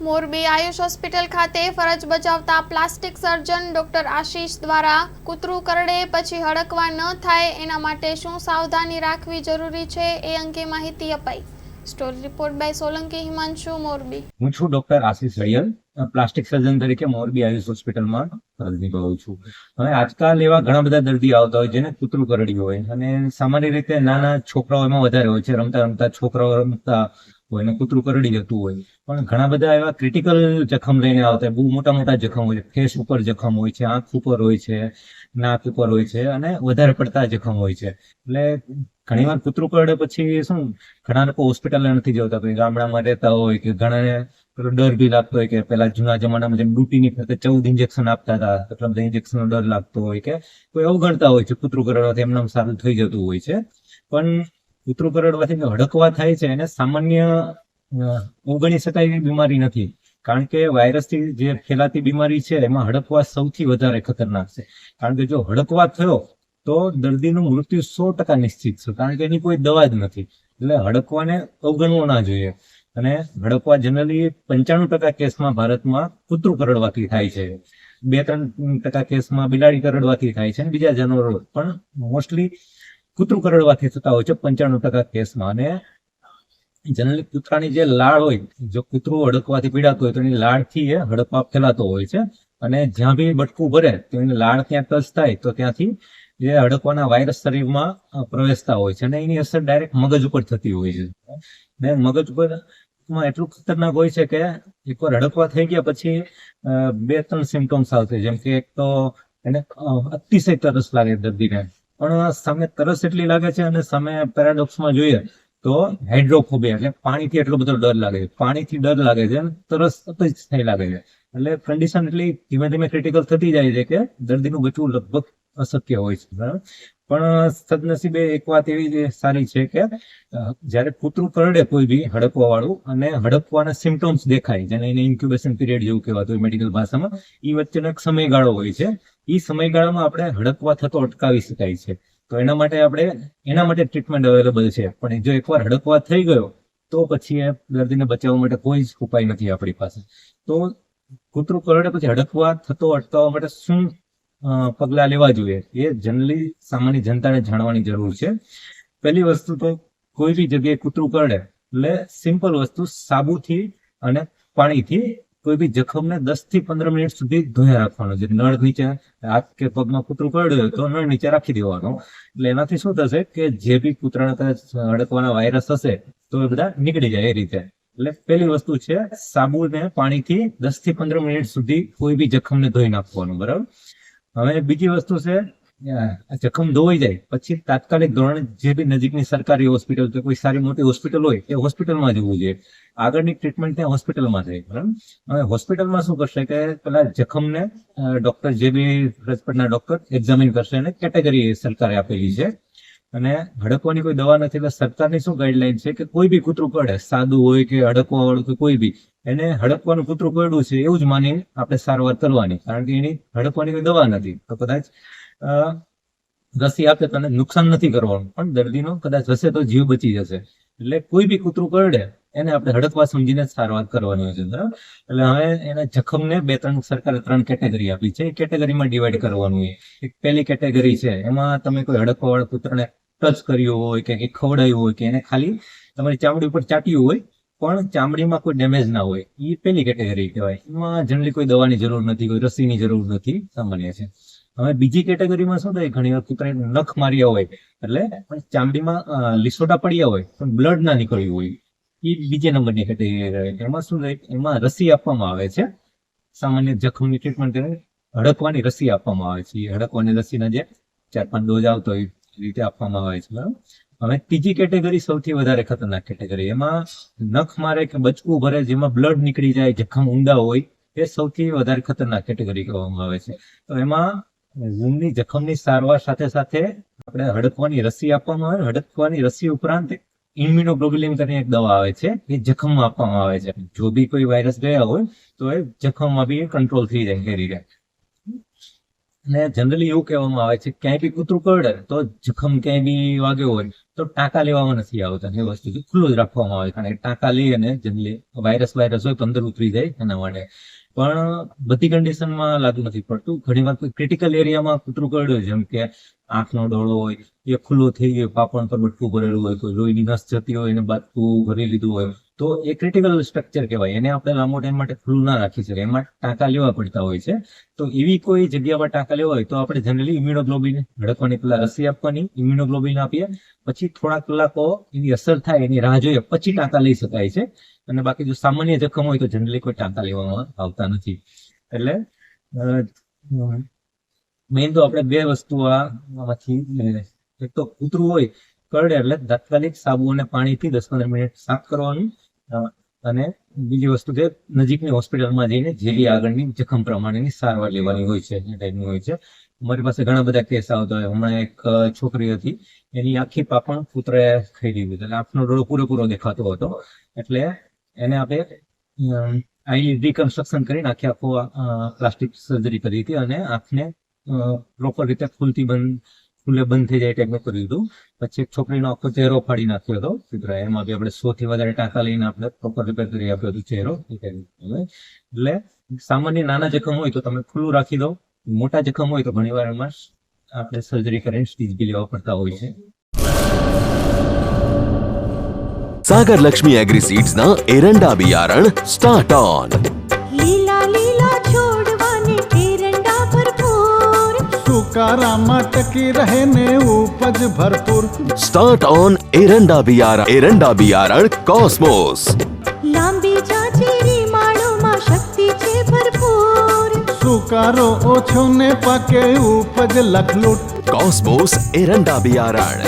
Morbi Ayush hospital ખાતે ફરજ બજાવતા પ્લાસ્ટિક સર્જન ડોક્ટર આશીષ દ્વારા કૂતરું કરડે પછી હડકવા ન થાય એના માટે શું સાવધાની રાખવી જરૂરી છે એ અંગે માહિતી અપાઈ। Story report by Solanki Himanshu, Morbi. હું છું ડોક્ટર આશીષ રૈયલ, પ્લાસ્ટિક સર્જન તરીકે મોરબી આયુષ હોસ્પિટલમાં ફરજ નિભાવું છું। હવે આજકાલ એવા ઘણા બધા દર્દી આવતા હોય જેને કૂતરું કરડ્યું હોય, અને સામાન્ય રીતે નાના છોકરાઓ એમાં વધારે હોય છે। રમતા રમતા છોકરાઓ રમતા હોય ને કૂતરું કરડી જતું હોય, પણ ઘણા બધા એવા ક્રિટિકલ જખમ લઈને આવતા હોય, બહુ મોટા મોટા જખમ હોય છે, ફેસ ઉપર જખમ હોય છે, આંખ ઉપર હોય છે, નાક ઉપર હોય છે, અને વધારે પડતા જખમ હોય છે। એટલે ઘણી વાર કૂતરું કરડે પછી શું, ઘણા લોકો હોસ્પિટલ નથી જતા, કોઈ ગામડામાં રહેતા હોય કે ઘણાને ડર બી લાગતો હોય કે પેલા જૂના જમાનામાં જેમ ડ્યુટીની ફરતે 14 ઇન્જેક્શન આપતા હતા, એટલે બધા ઇન્જેક્શનનો ડર લાગતો હોય કે કોઈ અવગણતા હોય છે કૂતરું કરડવાથી એમનામ સારું થઈ જતું હોય છે। પણ કૂતરું કરડવાથી હડકવા થાય છે એને સામાન્ય અવગણી શકાય એવી બીમારી નથી, કારણ કે વાયરસથી જે ફેલાતી બીમારી છે એમાં હડકવા સૌથી વધારે ખતરનાક છે। કારણ કે જો હડકવા થયો તો દર્દીનું મૃત્યુ 100% નિશ્ચિત છે, કારણ કે એની કોઈ દવા જ નથી। એટલે હડકવાને અવગણવો ના જોઈએ। અને હડકવા જનરલી 95% કેસમાં ભારતમાં કૂતરું કરડવાથી થાય છે, 2-3% કેસમાં બિલાડી કરડવાથી થાય છે, અને બીજા જાનવરો, પણ મોસ્ટલી કૂતરું કરડવાથી થતા હોય છે 95% કેસમાં। અને જનરલી કૂતરાની જે લાળ હોય, જો કૂતરું હડકવાથી પીડાતું હોય તો એની લાળથી એ હડકવા ફેલાતો હોય છે, અને જ્યાં બી બટકું ભરે તો એની લાળ ત્યાં ટચ થાય તો ત્યાંથી જે હડકવાના વાયરસ શરીરમાં પ્રવેશતા હોય છે, અને એની અસર ડાયરેક્ટ મગજ ઉપર થતી હોય છે। ને મગજ ઉપર એટલું ખતરનાક હોય છે કે એકવાર હડકવા થઈ ગયા પછી 2-3 સિમ્ટમ્સ આવશે, જેમ કે એક તો એને અતિશય તરસ લાગે દર્દીને, પણ સામે તરસ એટલી લાગે છે, અને સામે પેરાડોક્સમાં જોઈએ તો હાઇડ્રોફોબિયા એટલે પાણીથી એટલો બધો ડર લાગે છે, પાણીથી ડર લાગે છે, અને તરસ થઈ લાગે છે। એટલે કન્ડિશન એટલી ધીમે ધીમે ક્રિટિકલ થતી જાય છે કે દર્દીનું બચવું લગભગ અશક્ય હોય છે, બરાબર। પણ સદનસીબે એક વાત એવી સારી છે કે જ્યારે કૂતરું કરડે કોઈ બી હડકવા વાળું, અને હડકવાના સિમ્ટમ્સ દેખાય, જેને એને ઇન્ક્યુબેશન પીરિયડ જેવું કહેવાતું હોય મેડિકલ ભાષામાં, એ વચ્ચેનો એક સમયગાળો હોય છે। એ સમયગાળામાં આપણે હડકવા થતો અટકાવી શકાય છે, તો એના માટે ટ્રીટમેન્ટ અવેલેબલ છે। પણ જો એકવાર હડકવા થઈ ગયો તો પછી એ દર્દીને બચાવવા માટે કોઈ જ ઉપાય નથી આપણી પાસે। તો કૂતરું કરડે પછી હડકવા થતો અટકાવવા માટે શું પગલા લેવા જોઈએ એ જનરલી સામાન્ય જનતાને જાણવાની જરૂર છે। પહેલી વસ્તુ તો કોઈ બી જગ્યાએ કૂતરું કરડે એટલે સિમ્પલ વસ્તુ, સાબુથી અને પાણીથી કોઈ બી જખમને 10 થી 15 મિનિટ સુધી ધોયા રાખવાનો છે। નળ નીચે હાથ કે પગમાં કૂતરું કરડ્યું તો નળ નીચે રાખી દેવાનો, એટલે એનાથી શું થશે કે જે બી કૂતરાના હડકવાના વાયરસ હશે તો એ બધા નીકળી જાય એ રીતે। એટલે પહેલી વસ્તુ છે સાબુ ને પાણીથી 10 થી 15 મિનિટ સુધી કોઈ બી જખમને ધોઈ નાખવાનું, બરાબર। હવે બીજી વસ્તુ છે, જખમ ધોવાઈ જાય પછી તાત્કાલિક ધોરણે જે બી નજીકની સરકારી હોસ્પિટલ કે કોઈ સારી મોટી હોસ્પિટલ હોય એ હોસ્પિટલમાં જવું જોઈએ, આગળની ટ્રીટમેન્ટ ત્યાં હોસ્પિટલમાં થાય, બરાબર। હવે હોસ્પિટલમાં શું કરશે કે પેલા જખમને ડોક્ટર, જે બી હોસ્પિટલના ડોક્ટર એક્ઝામિન કરશે, અને કેટેગરી સરકારે આપેલી છે, અને હડકવાની કોઈ દવા નથી। એટલે સરકારની શું ગાઈડલાઈન છે કે કોઈ બી કૂતરું કરડે, સાદું હોય કે હડકવા વાળું કે કોઈ બી, એને હડકવાનું કૂતરું કરડ્યું છે એવું જ માની આપણે સારવાર કરવાની, કારણ કે એની હડકવાની કોઈ દવા નથી। તો કદાચ રસી આપે તો નુકસાન નથી કરવાનું, પણ દર્દીનો કદાચ હશે તો જીવ બચી જશે। એટલે કોઈ બી કૂતરું કરડે એને આપણે હડકવા સમજીને સારવાર કરવાની હોય છે, બરાબર। એટલે હવે એના જખમને સરકારે 3 કેટેગરી આપી છે, એ કેટેગરીમાં ડિવાઈડ કરવાનું હોય। એક પહેલી કેટેગરી છે, એમાં તમે કોઈ હડકવા વાળા કૂતરાને ટચ કર્યું હોય કે ખવડાવ્યું હોય કે એને ખાલી તમારી ચામડી ઉપર ચાટ્યું હોય પણ ચામડીમાં કોઈ ડેમેજ ના હોય, એ પહેલી કેટેગરી કહેવાય। એમાં જનરલી કોઈ દવાની જરૂર નથી, કોઈ રસીની જરૂર નથી, સામાન્ય છે। હવે બીજી કેટેગરીમાં શું થાય, ઘણી વાર કૂતરાએ નખ માર્યા હોય એટલે ચામડીમાં લીસોટા પડ્યા હોય પણ બ્લડ ના નીકળ્યું હોય, એ બીજા નંબરની કેટેગરી। એમાં શું થાય, એમાં રસી આપવામાં આવે છે, સામાન્ય જખમની ટ્રીટમેન્ટ હડકવાની રસી આપવામાં આવે છે। એ હડકવાની રસીના જે 4-5 ડોઝ આવતો હોય એ રીતે આપવામાં આવે છે, બરાબર। હવે ત્રીજી કેટેગરી સૌથી વધારે ખતરનાક કેટેગરી, એમાં નખ મારે કે બચકું ભરે જેમાં બ્લડ નીકળી જાય, જખમ ઊંડા હોય, એ સૌથી વધારે ખતરનાક કેટેગરી કહેવામાં આવે છે। તો એમાં ઊંડી જખમની સારવાર સાથે સાથે આપણે હડકવાની રસી આપવામાં આવે। હડકવાની રસી ઉપરાંત ઇમ્યુનોગ્લોબ્યુલિન કરીને એક દવા આવે છે, એ જખમમાં આપવામાં આવે છે। જો બી કોઈ વાયરસ ગયા હોય તો એ જખમમાં બી કંટ્રોલ થઈ જાય એ રીતે। અને જનરલી એવું કહેવામાં આવે છે કે ક્યાંય બી કૂતરું કરડે તો જખમ ક્યાંય બી વાગ્યો હોય તો ટાંકા લેવામાં નથી આવતા. એ વસ્તુ ખુલ્લું જ રાખવામાં આવે, કારણ કે ટાંકા લઈ અને જનરલી વાયરસ હોય તો અંદર ઉતરી જાય એના માટે. પણ બધી કન્ડિશનમાં લાગુ નથી પડતું. ઘણી વાર કોઈ ક્રિટિકલ એરિયામાં કૂતરું કરડ્યું, જેમ કે આંખનો ડોળો હોય એ ખુલ્લો થઈ ગયો, પાપણ પર બટકું ભરેલું હોય, કોઈ લોહીની નસ જતી હોય એને બાટકું ભરી લીધું હોય, તો એ ક્રિટિકલ સ્ટ્રક્ચર કહેવાય. એને આપણે લાંબો ટાઈમ માટે ખુલ્લું ના રાખી શકીએ, એમાં ટાંકા લેવા પડતા હોય છે. તો એવી કોઈ જગ્યામાં ટાંકા લેવા હોય તો આપણે જનરલી ઇમ્યુનોગ્લોબિન હડકવાની પેલા રસી આપવાની, ઇમ્યુનોગ્લોબિન આપીએ, પછી થોડા કલાકો એની અસર થાય એની રાહ જોઈએ પછી ટાંકા લઈ શકાય છે. અને બાકી જો સામાન્ય જખમ હોય તો જનરલી કોઈ ટાંકા લેવામાં આવતા નથી. એટલે મેઇન તો આપણે બે વસ્તુ આમાંથી એક તો કૂતરું હોય કરડે એટલે તાત્કાલિક સાબુ અને પાણીથી 10-15 મિનિટ સાફ કરવાનું, અને બીજી વસ્તુ કે નજીકની હોસ્પિટલમાં જઈને જે બી આગળની જખમ પ્રમાણેની સારવાર લેવાની હોય છે, એ ટાઈપની હોય છે. અમારી પાસે ઘણા બધા કેસ આવતા હોય. હમણાં એક છોકરી હતી, એની આખી પાપણ કૂતરાએ ખાઈ લીધી, એટલે આંખનો ડોળો પૂરેપૂરો દેખાતો હતો. એટલે એને આપણે આઈ રિકન્સ્ટ્રક્શન કરીને આખું પ્લાસ્ટિક સર્જરી કરી હતી અને આંખને પ્રોપર રીતે ખુલ્લે બંધ થઈ જાય ટાઈપનું કર્યું હતું. પછી એક છોકરીનો આખો ચહેરો ફાડી નાખ્યો હતો કૂતરાએ. એમાં બી આપણે 100 થી વધારે ટાંકા લઈને આપણે પ્રોપર રિપેર કરી આપ્યો હતો ચહેરો. એટલે સામાન્ય નાના જખમ હોય તો તમે ખુલ્લું રાખી દો, મોટા જખમ હોય તો ઘણી વાર એમાં આપણે સર્જરી કરીને સ્ટીચ બી લેવા પડતા હોય છે. सागर लक्ष्मी एग्रीसीड्स ना एरंडा बियारण स्टार्ट ऑन। લીલા લીલા છોડવાને એરંડા ભરપૂર, સુકારામાં ટકી રહે ને ઉપજ ભરપૂર. स्टार्ट ऑन एरंडा बियारण कॉस्मोस। લાંબી જાચેરી માળોમાં શક્તિ છે ભરપૂર, સુકારો ઓછો ને પાકે ઉપજ લખલૂટ. कॉस्मोस एरंडा बियारण